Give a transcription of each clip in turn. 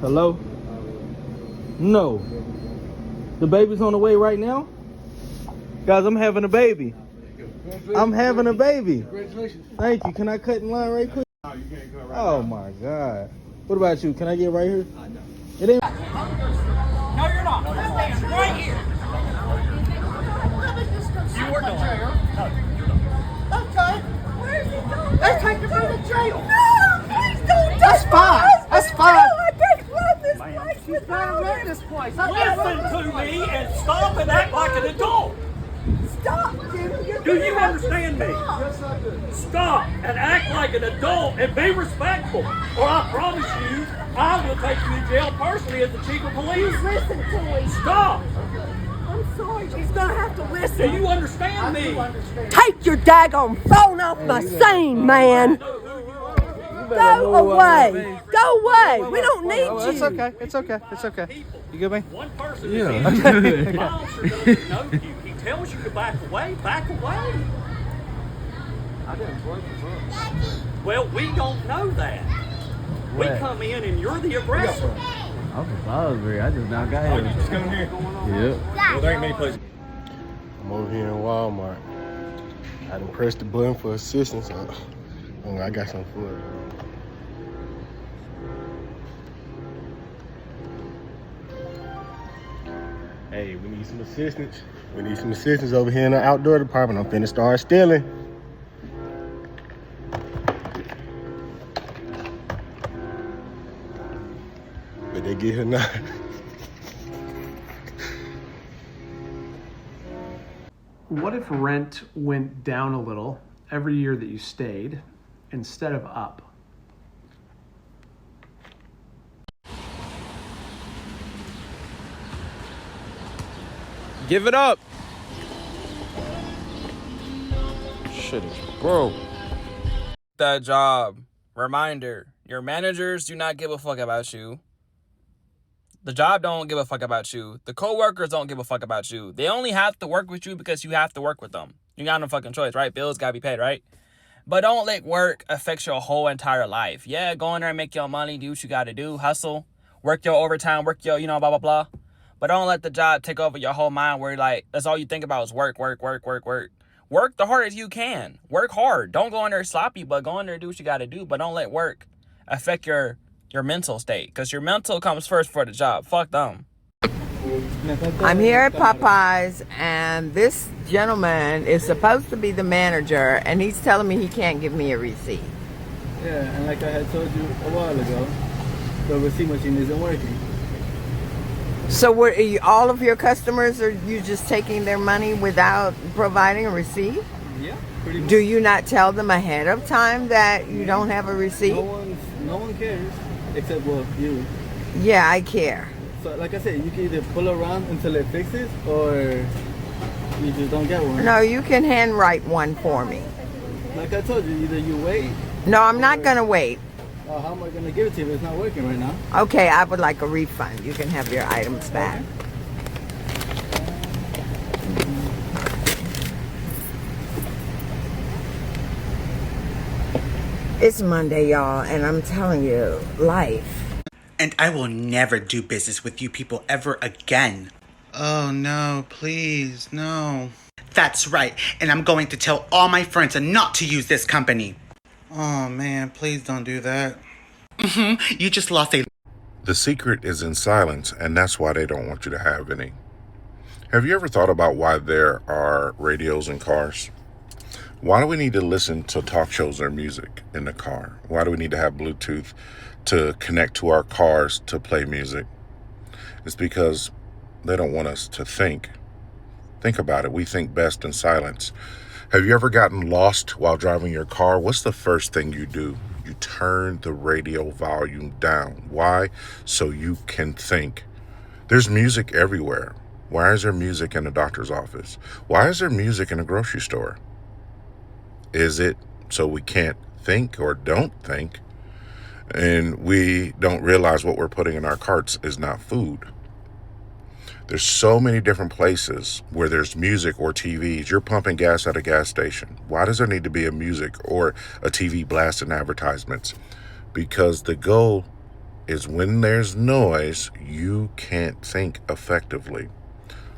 Hello? No. The baby's on the way right now? Guys, I'm having a baby. I'm having a baby. Congratulations. Thank you. Can I cut in line right quick? No, you can't cut right Oh now. my God. What about you? Can I get right here? I know. It ain't. No, you're not. I'm standing right here. You were going. Okay. Where is he going? They're taking me to jail. No, please don't. That's fine. That's fine. I can't run this place. She's trying to rent this place. Listen to me and stop and act like an adult. Stop, Jimmy. Do you understand me? Yes, I do. Stop and act like an adult and be respectful. Or I promise you, I will take you to jail personally as the chief of police. Listen to me. Stop. I'm sorry. He's going to have to Do listen. you understand me? Take your daggone phone off my scene, man. Go away. Go away. We don't need you. It's okay. It's okay. It's okay. You good, man? One person Yeah. is in. The officer doesn't know you. He tells you to back away. Back away. I didn't work for Well, we don't know that. We Right. come in and you're the aggressor. I'm from Salisbury. I just now got here. Just come here. Yep. Well, there ain't many places. I'm over here in Walmart. I done pressed the button for assistance. I got some food. Hey, we need some assistance. We need some assistance over here in the outdoor department. I'm finna start stealing. But they get here now. What if rent went down a little every year that you stayed instead of up? Give it up. Shit is broke. That job. Reminder, your managers do not give a fuck about you. The job don't give a fuck about you. The co-workers don't give a fuck about you. They only have to work with you because you have to work with them. You got no fucking choice, right? Bills gotta be paid, right? But don't let work affect your whole entire life. Yeah, go in there and make your money, do what you gotta do, hustle, work your overtime, work your, blah, blah, blah. But don't let the job take over your whole mind where, like, that's all you think about is work, work, work, work, work. Work the hardest you can. Work hard. Don't go in there sloppy, but go in there and do what you gotta do. But don't let work affect your mental state. Because your mental comes first for the job. Fuck them. I'm here at Popeyes, and this gentleman is supposed to be the manager, and he's telling me he can't give me a receipt. Yeah, and like I had told you a while ago, the receipt machine isn't working. So all of your customers, are you just taking their money without providing a receipt? Yeah, pretty much. Do you not tell them ahead of time that you don't have a receipt? No one cares, except, well, you. Yeah, I care. So, like I said, you can either pull around until it fixes, or you just don't get one. No, you can handwrite one for me. Like I told you, either you wait. No, I'm not going to wait. How am I going to give it to you if it's not working right now? Okay, I would like a refund. You can have your items back. It's Monday, y'all, and I'm telling you, life. And I will never do business with you people ever again. Oh no, please, no. That's right, and I'm going to tell all my friends not to use this company. Oh man, please don't do that. You just lost a... The secret is in silence, and that's why they don't want you to have any. Have you ever thought about why there are radios in cars? Why do we need to listen to talk shows or music in the car? Why do we need to have Bluetooth to connect to our cars to play music? It's because they don't want us to think. Think about it. We think best in silence. Have you ever gotten lost while driving your car? What's the first thing you do? You turn the radio volume down. Why? So you can think. There's music everywhere. Why is there music in the doctor's office? Why is there music in a grocery store? Is it so we can't think or don't think, and we don't realize what we're putting in our carts is not food? There's so many different places where there's music or TVs. You're pumping gas at a gas station. Why does there need to be a music or a TV blasting advertisements? because the goal is when there's noise, you can't think effectively.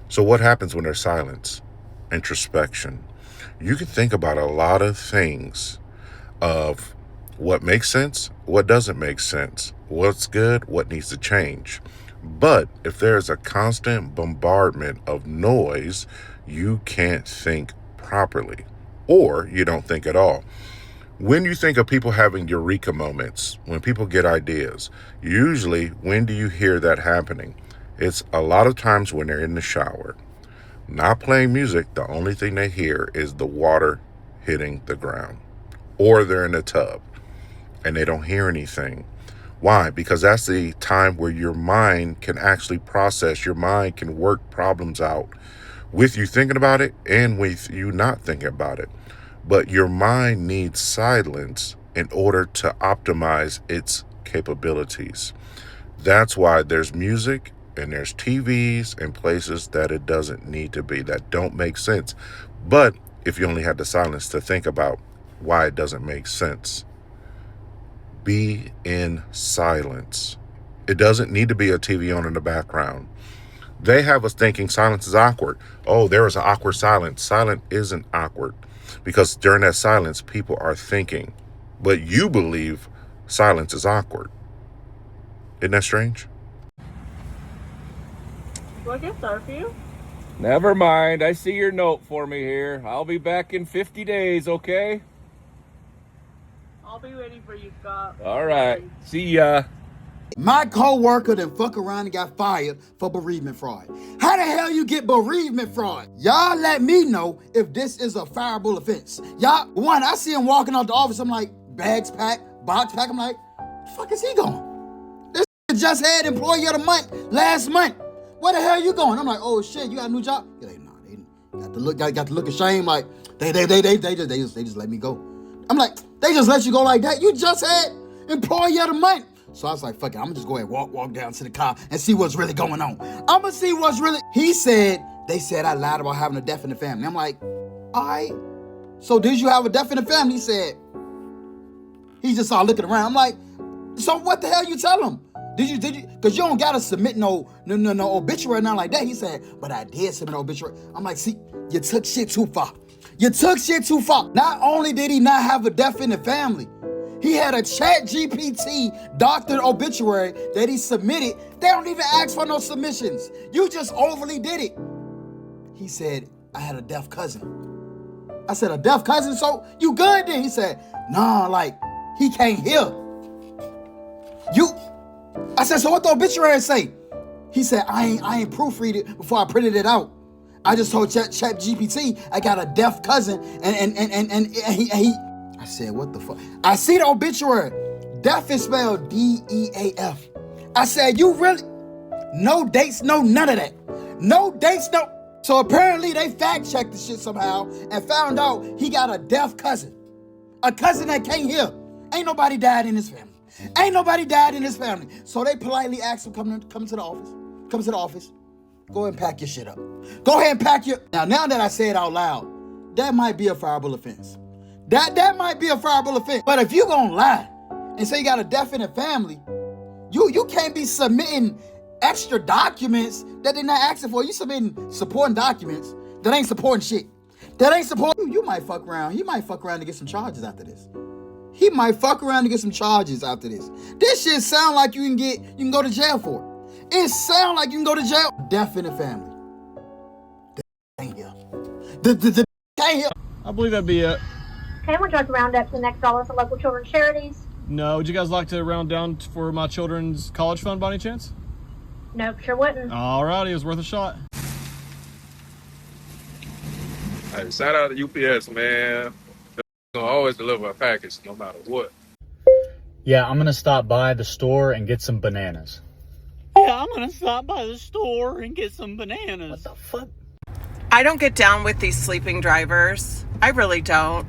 So what happens when there's silence? Introspection. You can think about a lot of things of what makes sense, what doesn't make sense, what's good, what needs to change. But if there's a constant bombardment of noise, you can't think properly, or you don't think at all. When you think of people having eureka moments, when people get ideas, usually when do you hear that happening? It's a lot of times when they're in the shower. Not playing music, the only thing they hear is the water hitting the ground. Or they're in a tub and they don't hear anything. Why? Because that's the time where your mind can actually process, your mind can work problems out with you thinking about it and with you not thinking about it. But your mind needs silence in order to optimize its capabilities. That's why there's music and there's TVs and places that it doesn't need to be, that don't make sense. But if you only had the silence to think about why it doesn't make sense, be in silence. It doesn't need to be a TV on in the background. They have us thinking silence is awkward. Oh, there is an awkward silence. Silence isn't awkward because during that silence, people are thinking. But you believe silence is awkward. Isn't that strange? Do I get there for you? Never mind. I see your note for me here. I'll be back in 50 days, okay? I'll be waiting for you, Scott. All right. See ya. My co-worker then fuck around and got fired for bereavement fraud. How the hell you get bereavement fraud? Y'all let me know if this is a fireable offense. Y'all, one, I see him walking out the office, I'm like, bags packed, box packed, I'm like, the fuck is he going? This just had employee of the month last month. Where the hell you going? I'm like, oh shit, you got a new job? You're like, nah, they got to look ashamed, like, they just let me go. I'm like, they just let you go like that? You just had employee of the month. So I was like, fuck it, I'm gonna just go ahead and walk down to the car and see what's really going on. I'm gonna see what's really... They said I lied about having a death in the family. I'm like, all right. So did you have a death in the family? He just started looking around. I'm like, so what the hell you tell him? Did you? Because you don't gotta submit no obituary or nothing like that. He said, but I did submit an obituary. I'm like, see, you took shit too far. Not only did he not have a death in the family, he had a ChatGPT doctored obituary that he submitted. They don't even ask for no submissions. You just overly did it. He said, I had a deaf cousin. I said, a deaf cousin? So you good then? He said, nah, like, he can't hear. I said, so what the obituary say? He said, I ain't proofread it before I printed it out. I just told ChatGPT I got a deaf cousin and he I said, what the fuck? I see the obituary. Deaf is spelled D-E-A-F. I said, you really? No dates, no none of that. No dates, no. So apparently they fact checked the shit somehow and found out he got a deaf cousin. A cousin that can't hear. Ain't nobody died in his family. So they politely asked him, come to the office. Go ahead and pack your shit up. Go ahead and pack your... Now that I say it out loud, that might be a fireable offense. That might be a fireable offense. But if you gonna lie and say you got a death in the family, you can't be submitting extra documents that they're not asking for. You submitting supporting documents that ain't supporting shit. You might fuck around. He might fuck around to get some charges after this. This shit sound like you can go to jail for it. It sound like you can go to jail. Death in the family. The can't hear. I believe that'd be it. Okay, we're trying to round up to the next dollar for local children's charities. No, would you guys like to round down for my children's college fund by any chance? Nope, sure wouldn't. Alrighty, it was worth a shot. Hey, shout out to UPS, man. They're gonna always deliver a package, no matter what. Yeah, I'm gonna stop by the store and get some bananas. Yeah, I'm gonna stop by the store and get some bananas. What the fuck? I don't get down with these sleeping drivers. I really don't.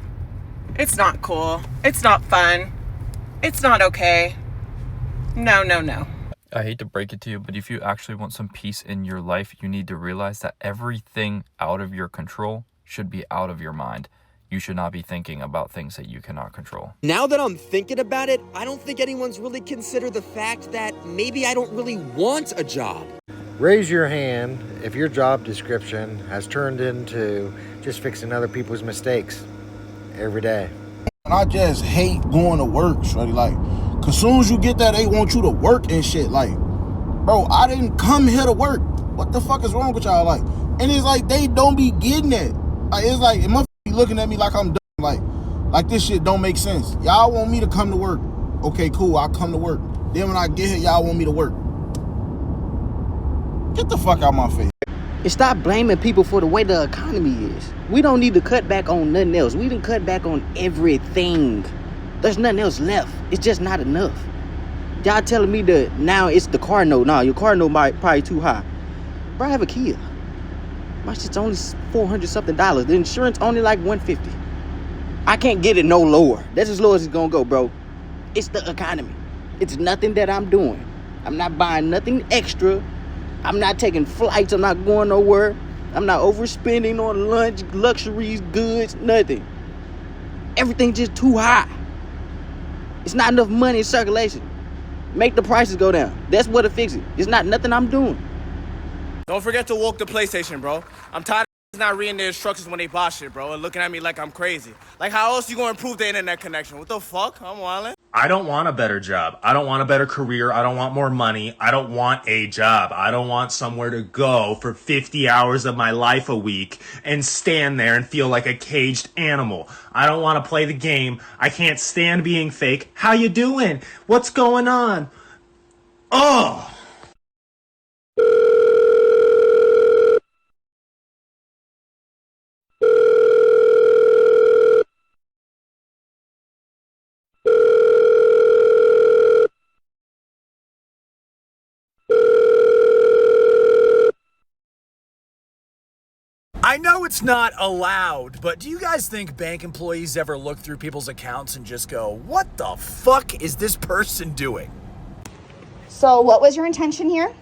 It's not cool. It's not fun. It's not okay. No. I hate to break it to you, but if you actually want some peace in your life, you need to realize that everything out of your control should be out of your mind. you should not be thinking about things that you cannot control. Now that I'm thinking about it, I don't think anyone's really considered the fact that maybe I don't really want a job. Raise your hand if your job description has turned into just fixing other people's mistakes every day. I just hate going to work, shorty. Like, cause soon as you get there, they want you to work and shit. Like, bro, I didn't come here to work. What the fuck is wrong with y'all? Like, and it's like they don't be getting it. Like, it's like, it must be looking at me like I'm dumb. Like this shit don't make sense. Y'all want me to come to work. Okay, cool, I'll come to work. Then when I get here, y'all want me to work. Get the fuck out my face. And stop blaming people for the way the economy is. We don't need to cut back on nothing else. We done cut back on everything. There's nothing else left. It's just not enough. Y'all telling me that now it's the car note. Nah, your car note might probably too high. Bro, I have a Kia. My shit's only $400 something. The insurance only like $150. I can't get it no lower. That's as low as it's gonna go, bro. It's the economy. It's nothing that I'm doing. I'm not buying nothing extra. I'm not taking flights. I'm not going nowhere. I'm not overspending on lunch, luxuries, goods, nothing. Everything's just too high. It's not enough money in circulation. Make the prices go down. That's what'll fix it. It's not nothing I'm doing. Don't forget to walk the PlayStation, bro. I'm tired of not reading the instructions when they buy shit, bro, and looking at me like I'm crazy. Like, how else you gonna improve the internet connection? What the fuck? I'm wildin'. I don't want a better job. I don't want a better career. I don't want more money. I don't want a job. I don't want somewhere to go for 50 hours of my life a week and stand there and feel like a caged animal. I don't want to play the game. I can't stand being fake. How you doing? What's going on? Oh! I know it's not allowed, but do you guys think bank employees ever look through people's accounts and just go, what the fuck is this person doing? So what was your intention here?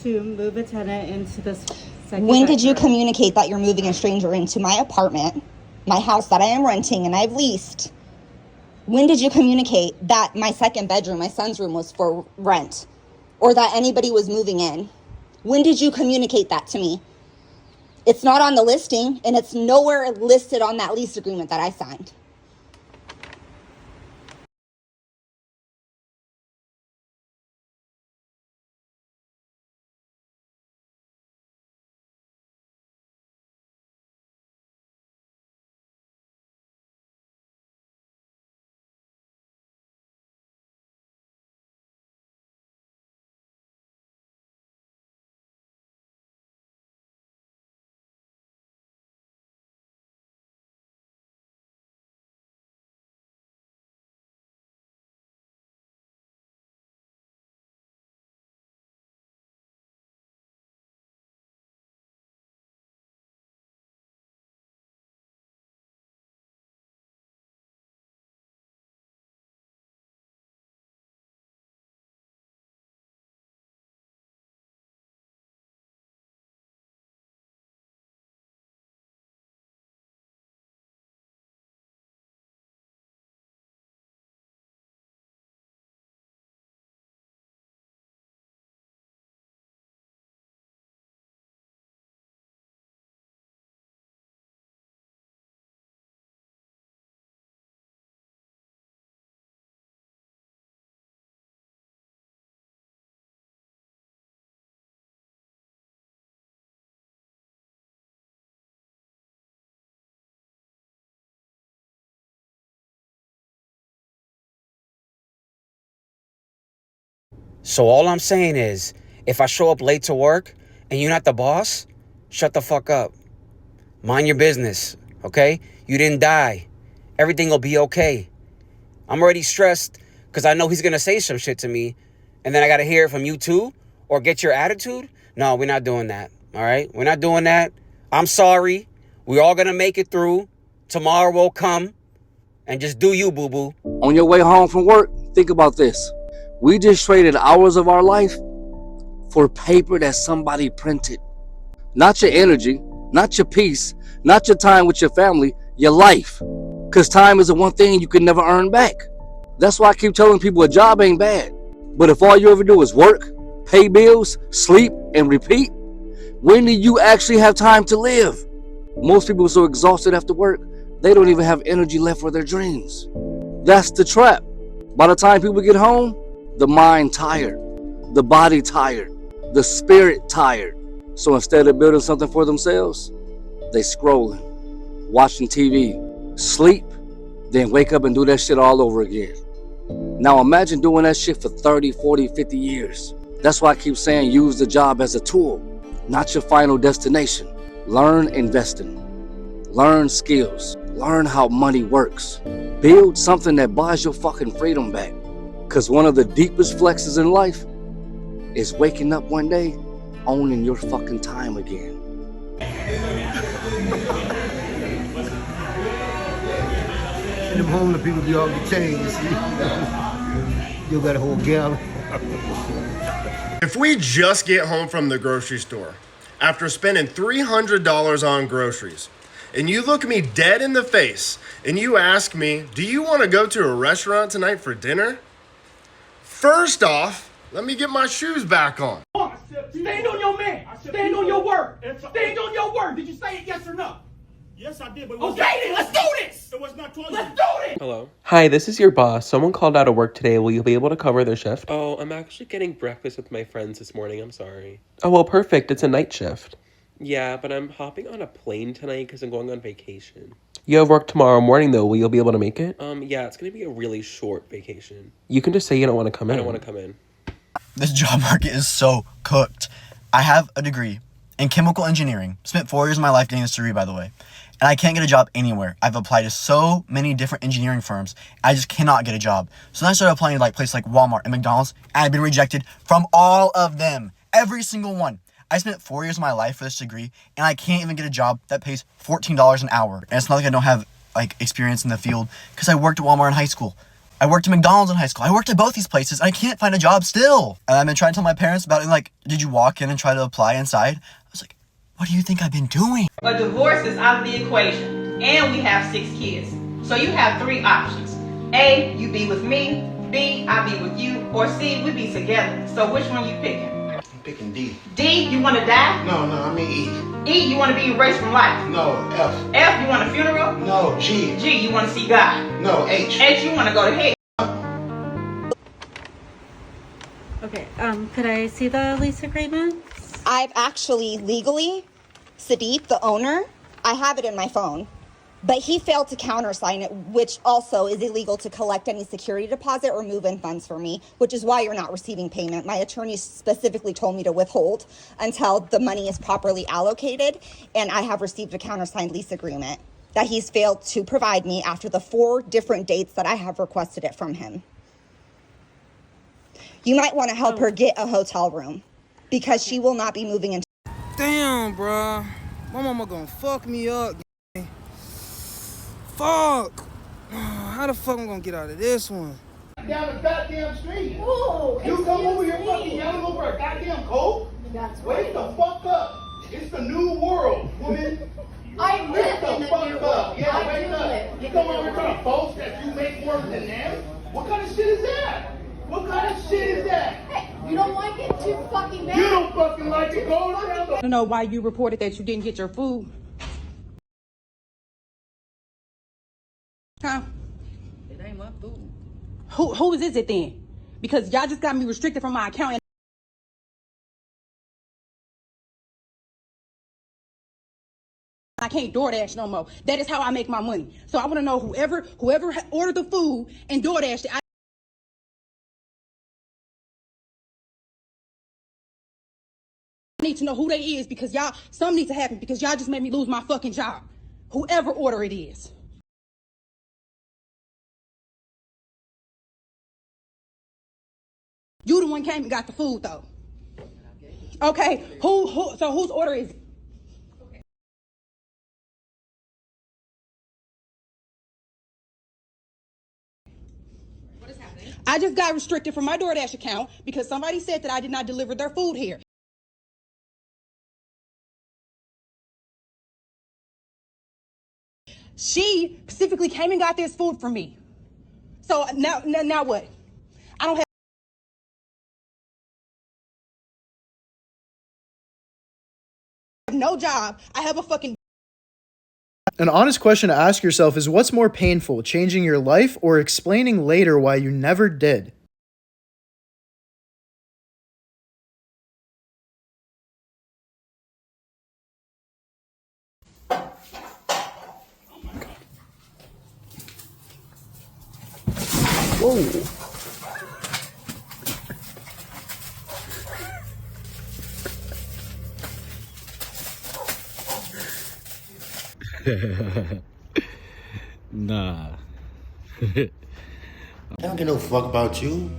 To move a tenant into this second When did you bedroom. communicate that you're moving a stranger into my apartment, my house that I am renting and I've leased? When did you communicate that my second bedroom, my son's room, was for rent, or that anybody was moving in? When did you communicate that to me? It's not on the listing, and it's nowhere listed on that lease agreement that I signed. So all I'm saying is, if I show up late to work and you're not the boss, shut the fuck up. Mind your business, okay? You didn't die. Everything will be okay. I'm already stressed because I know he's going to say some shit to me, and then I got to hear it from you too, or get your attitude. No, we're not doing that, all right? We're not doing that. I'm sorry. We're all going to make it through. Tomorrow will come, and just do you, boo-boo. On your way home from work, think about this. We just traded hours of our life for paper that somebody printed. Not your energy, not your peace, Not your time with your family, your life. Because time is the one thing you can never earn back. That's why I keep telling people a job ain't bad. But if all you ever do is work, pay bills, sleep, and repeat, when do you actually have time to live? Most people are so exhausted after work, they don't even have energy left for their dreams. That's the trap. By the time people get home, the mind tired, the body tired, the spirit tired. So instead of building something for themselves, they scrolling, watching TV, sleep, then wake up and do that shit all over again. Now imagine doing that shit for 30, 40, 50 years. That's why I keep saying use the job as a tool, not your final destination. Learn investing. Learn skills. Learn how money works. Build something that buys your fucking freedom back. Because one of the deepest flexes in life is waking up one day owning your fucking time again. Them homeless people be off the chain, you see. You got a whole gallon. If we just get home from the grocery store after spending $300 on groceries, and you look me dead in the face and you ask me, do you want to go to a restaurant tonight for dinner? First off, let me get my shoes back on. Stand on your man. Stand on your word. Stand on your word. Did you say it, yes or no? Yes, I did, but okay, then let's do this. It was not told. Let's do this. Hello. Hi, this is your boss. Someone called out of work today. Will you be able to cover their shift? Oh, I'm actually getting breakfast with my friends this morning. I'm sorry. Oh, well, perfect. It's a night shift. Yeah, but I'm hopping on a plane tonight because I'm going on vacation. You have work tomorrow morning, though. Will you be able to make it? Yeah, it's going to be a really short vacation. You can just say you don't want to come in. I don't want to come in. This job market is so cooked. I have a degree in chemical engineering. Spent 4 years of my life getting this degree, by the way. And I can't get a job anywhere. I've applied to so many different engineering firms. I just cannot get a job. So then I started applying to places like Walmart and McDonald's, and I've been rejected from all of them. Every single one. I spent 4 years of my life for this degree, and I can't even get a job that pays $14 an hour. And it's not like I don't have experience in the field, because I worked at Walmart in high school. I worked at McDonald's in high school. I worked at both these places, and I can't find a job still. And I've been trying to tell my parents about it, did you walk in and try to apply inside? I was like, what do you think I've been doing? A divorce is out of the equation, and we have 6 kids. So you have 3 options. A, you be with me. B, I be with you. Or C, we be together. So which one you picking? I'm picking D. D, you want to die? No, I mean E. E, you want to be erased from life? No, F. F, you want a funeral? No, G. G, you want to see God? No, H. H, you want to go to hell? Okay, could I see the lease agreement? I've actually legally, Sadiq, the owner, I have it in my phone. But he failed to countersign it, which also is illegal to collect any security deposit or move in funds for me, which is why you're not receiving payment. My attorney specifically told me to withhold until the money is properly allocated, and I have received a countersigned lease agreement that he's failed to provide me after the 4 different dates that I have requested it from him. You might want to help her get a hotel room because she will not be moving into. Damn, bruh. My mama gonna fuck me up. Fuck! How the fuck am I gonna get out of this one? Down the goddamn street. Whoa, You come over here fucking yelling over a goddamn coat? Wake the fuck up. It's the new world, woman. I live Wake in the the fuck new up. world. Yeah, I wake do up. live You in come the over new trying to world. boast that you make more than them? What kind of shit is that? What kind of shit is that? Hey, you don't like it? Too fucking bad. You don't fucking like it. Go down the. I don't know why you reported that you didn't get your food. Huh? It ain't my food. Whose is it then? Because y'all just got me restricted from my account. I can't DoorDash no more. That is how I make my money. So I want to know whoever ordered the food and DoorDashed it. I need to know who they is because y'all, something needs to happen because y'all just made me lose my fucking job. Whoever order it is. You the one came and got the food though. Okay, so whose order is it? I just got restricted from my DoorDash account because somebody said that I did not deliver their food here. She specifically came and got this food for me. So now what? I don't have no job. I have a fucking... An honest question to ask yourself is, what's more painful, changing your life or explaining later why you never did? Whoa. Nah. I don't give no fuck about you.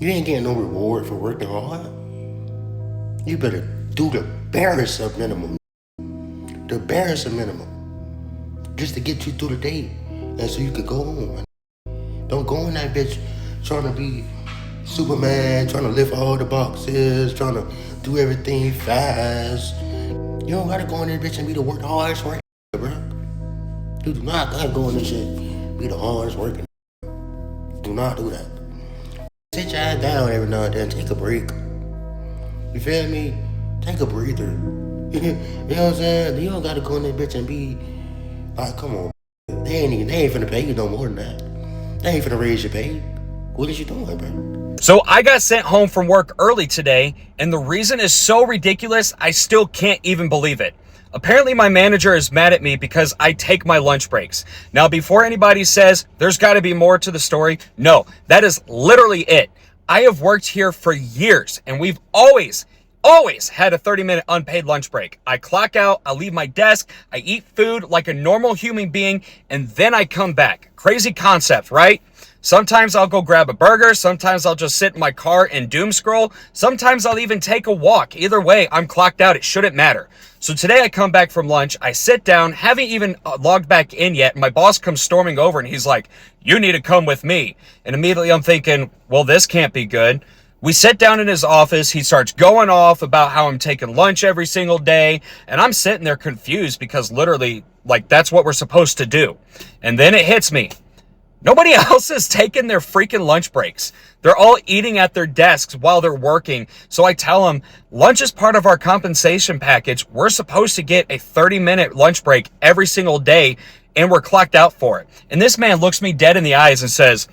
You ain't getting no reward for working hard. You better do the barest of minimum. The barest of minimum. Just to get you through the day. And so you could go home. Don't go in that bitch trying to be Superman, trying to lift all the boxes, trying to do everything fast. You don't gotta go in there, bitch, and be the hardest working, bro. You do not gotta go in this shit, be the hardest working. Do not do that. Sit your ass down every now and then, take a break. You feel me? Take a breather. You know what I'm saying? You don't gotta go in there, bitch, and be like, come on. They ain't finna pay you no more than that. They ain't finna raise your pay. What is you doing, bro? So I got sent home from work early today, and the reason is so ridiculous, I still can't even believe it. Apparently my manager is mad at me because I take my lunch breaks. Now, before anybody says there's got to be more to the story, no, that is literally it. I have worked here for years, and we've always had a 30-minute unpaid lunch break. I clock out, I leave my desk, I eat food like a normal human being, and then I come back. Crazy concept, right? Sometimes I'll go grab a burger. Sometimes I'll just sit in my car and doom scroll. Sometimes I'll even take a walk. Either way, I'm clocked out. It shouldn't matter. So today I come back from lunch. I sit down, haven't even logged back in yet. My boss comes storming over and he's like, "You need to come with me." And immediately I'm thinking, well, this can't be good. We sit down in his office. He starts going off about how I'm taking lunch every single day. And I'm sitting there confused because literally, like, that's what we're supposed to do. And then it hits me. Nobody else is taking their freaking lunch breaks. They're all eating at their desks while they're working. So I tell them, lunch is part of our compensation package. We're supposed to get a 30-minute lunch break every single day, and we're clocked out for it. And this man looks me dead in the eyes and says,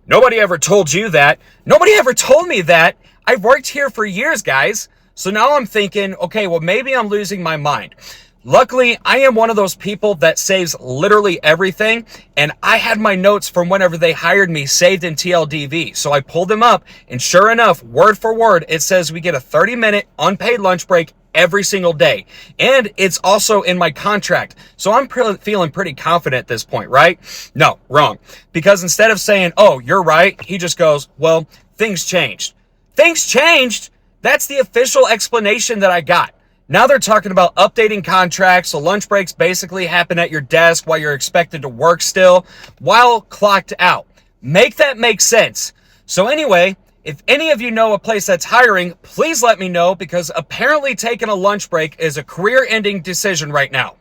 "Nobody ever told you that. Nobody ever told me that. I've worked here for years, guys." So now I'm thinking, okay, well, maybe I'm losing my mind. Luckily, I am one of those people that saves literally everything, and I had my notes from whenever they hired me saved in TLDV. So I pulled them up, and sure enough, word for word, it says we get a 30-minute unpaid lunch break every single day. And it's also in my contract. So I'm feeling pretty confident at this point, right? No, wrong. Because instead of saying, "Oh, you're right," he just goes, "Well, things changed." Things changed? That's the official explanation that I got. Now they're talking about updating contracts, so lunch breaks basically happen at your desk while you're expected to work still, while clocked out. Make that make sense. So anyway, if any of you know a place that's hiring, please let me know, because apparently taking a lunch break is a career-ending decision right now.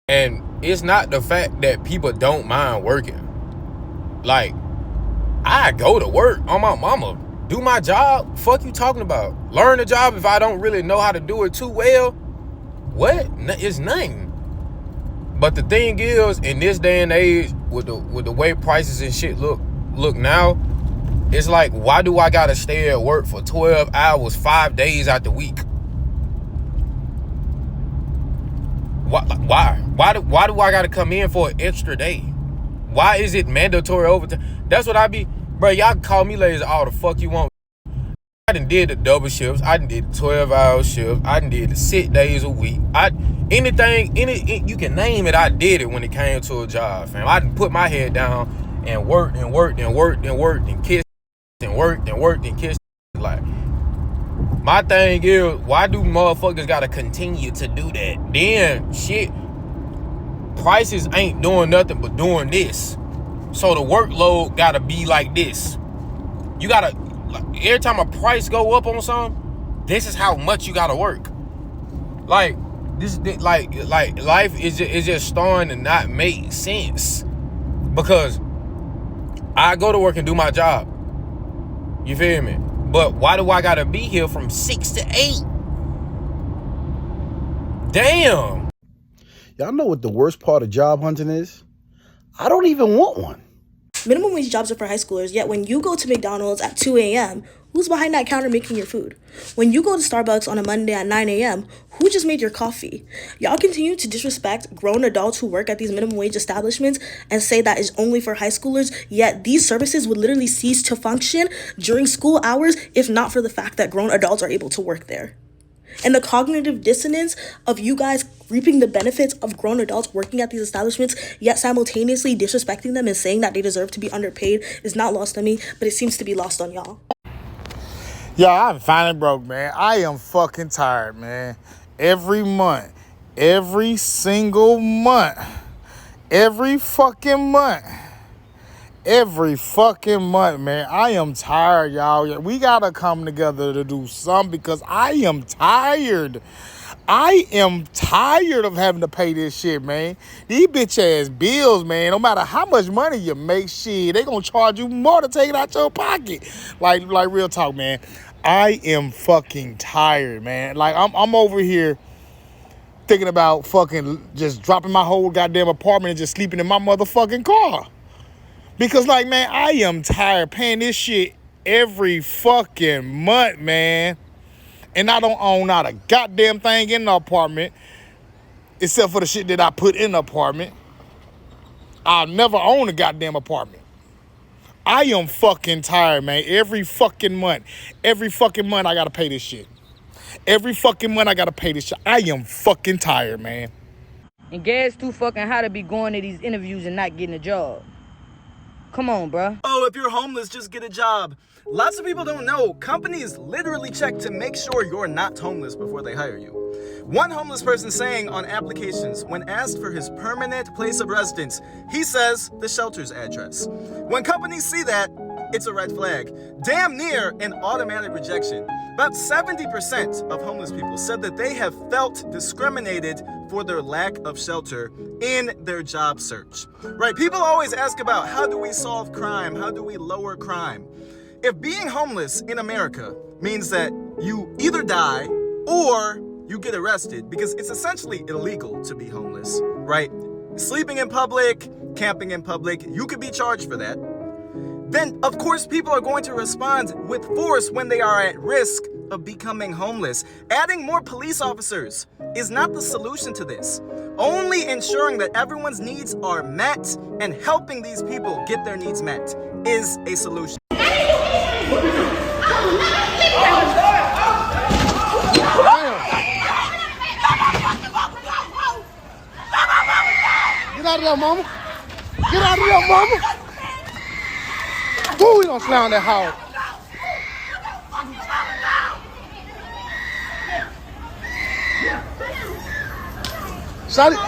And it's not the fact that people don't mind working. Like, I go to work on my mama. Do my job. Fuck you talking about? Learn the job if I don't really know how to do it too well. What? It's nothing. But the thing is, in this day and age, with the way prices and shit look now, it's like, why do I gotta stay at work for 12 hours, 5 days out the week? Why do I gotta come in for an extra day? Why is it mandatory overtime? That's what I be. Bro, y'all can call me lazy all the fuck you want. I done did the double shifts. I done did the 12-hour shifts. I done did the 6 days a week. Anything you can name it, I did it when it came to a job, fam. I done put my head down and worked and worked and worked and worked and kissed and worked and worked and kissed. Like, my thing is, why do motherfuckers gotta continue to do that? Then, shit, prices ain't doing nothing but doing this. So the workload gotta be like this. You gotta, like, every time a price go up on something, this is how much you gotta work. Like, like life is just starting to not make sense because I go to work and do my job. You feel me? But why do I gotta be here from 6 to 8? Damn. Y'all know what the worst part of job hunting is? I don't even want one. Minimum wage jobs are for high schoolers, yet when you go to McDonald's at 2 a.m., who's behind that counter making your food? When you go to Starbucks on a Monday at 9 a.m., who just made your coffee? Y'all continue to disrespect grown adults who work at these minimum wage establishments and say that is only for high schoolers, yet these services would literally cease to function during school hours if not for the fact that grown adults are able to work there. And the cognitive dissonance of you guys reaping the benefits of grown adults working at these establishments, yet simultaneously disrespecting them and saying that they deserve to be underpaid is not lost on me, but it seems to be lost on y'all. Yeah, I'm finally broke, man. I am fucking tired, man. Every month, every single month, every fucking month. Every fucking month, man. I am tired, y'all. We gotta come together to do something because I am tired. I am tired of having to pay this shit, man. These bitch ass bills, man. No matter how much money you make, shit, they gonna charge you more to take it out your pocket. Like real talk, man. I am fucking tired, man. Like I'm over here thinking about fucking just dropping my whole goddamn apartment and just sleeping in my motherfucking car. Because, like, man, I am tired paying this shit every fucking month, man. And I don't own not a goddamn thing in the apartment except for the shit that I put in the apartment. I'll never own a goddamn apartment. I am fucking tired, man. Every fucking month I gotta pay this shit. Every fucking month I gotta pay this shit. I am fucking tired, man. And gas too fucking high to be going to these interviews and not getting a job. Come on, bruh. Oh, if you're homeless, just get a job. Lots of people don't know, companies literally check to make sure you're not homeless before they hire you. One homeless person saying on applications, when asked for his permanent place of residence, he says the shelter's address. When companies see that, it's a red flag. Damn near an automatic rejection. About 70% of homeless people said that they have felt discriminated for their lack of shelter in their job search. Right? People always ask about how do we solve crime? How do we lower crime? If being homeless in America means that you either die or you get arrested, because it's essentially illegal to be homeless, right? Sleeping in public, camping in public, you could be charged for that. Then, of course, people are going to respond with force when they are at risk of becoming homeless. Adding more police officers is not the solution to this. Only ensuring that everyone's needs are met and helping these people get their needs met is a solution. Get out of there, mama. Get out of there, mama. Woo, we don't slam that house. Shut it.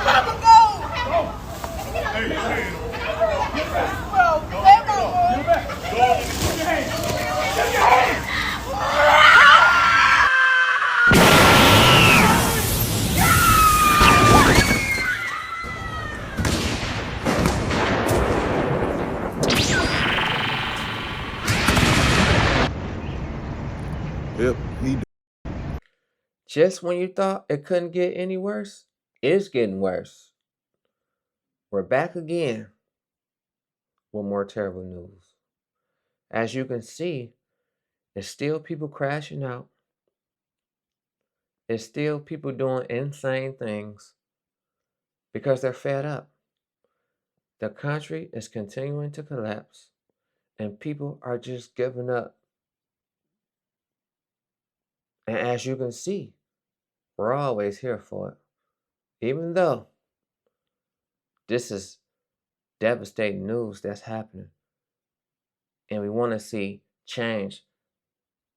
Yep, he Just when you thought it couldn't get any worse, it's getting worse. We're back again with more terrible news. As you can see, there's still people crashing out. There's still people doing insane things because they're fed up. The country is continuing to collapse and people are just giving up. And as you can see, we're always here for it. Even though this is devastating news that's happening. And we want to see change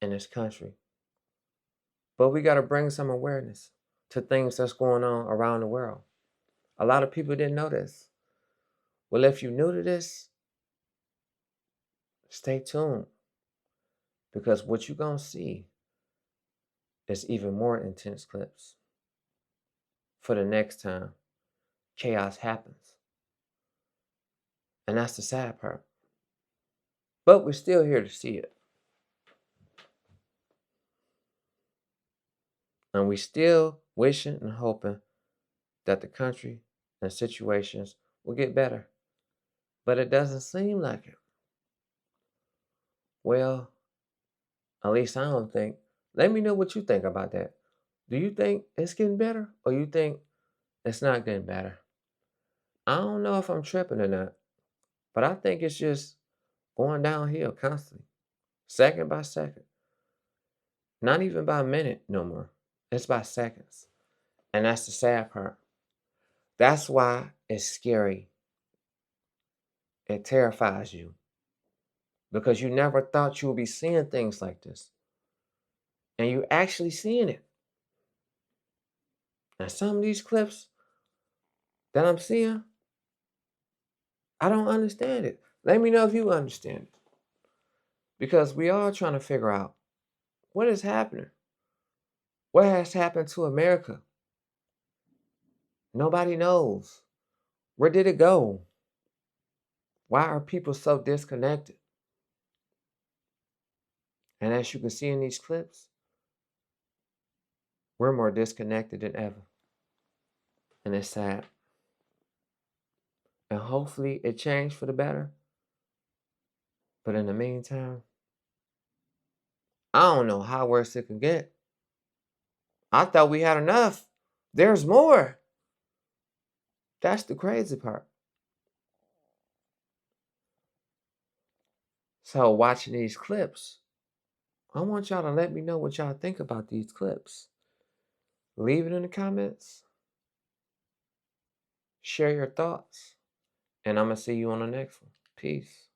in this country. But we got to bring some awareness to things that's going on around the world. A lot of people didn't know this. Well, if you're new to this, stay tuned. Because what you're going to see is even more intense clips. for the next time chaos happens. And that's the sad part. But we're still here to see it. And we still wishing and hoping that the country and situations will get better. But it doesn't seem like it. Well, at least I don't think. Let me know what you think about that. Do you think it's getting better or you think it's not getting better? I don't know if I'm tripping or not, but I think it's just going downhill constantly, second by second. Not even by minute no more. It's by seconds. And that's the sad part. That's why it's scary. It terrifies you because you never thought you would be seeing things like this. And you're actually seeing it. And some of these clips that I'm seeing, I don't understand it. Let me know if you understand it. Because we are trying to figure out what is happening. What has happened to America? Nobody knows. Where did it go? Why are people so disconnected? And as you can see in these clips, we're more disconnected than ever. And it's sad. And hopefully it changed for the better. But in the meantime, I don't know how worse it can get. I thought we had enough. There's more. That's the crazy part. So watching these clips, I want y'all to let me know what y'all think about these clips. Leave it in the comments. Share your thoughts. And I'm going to see you on the next one. Peace.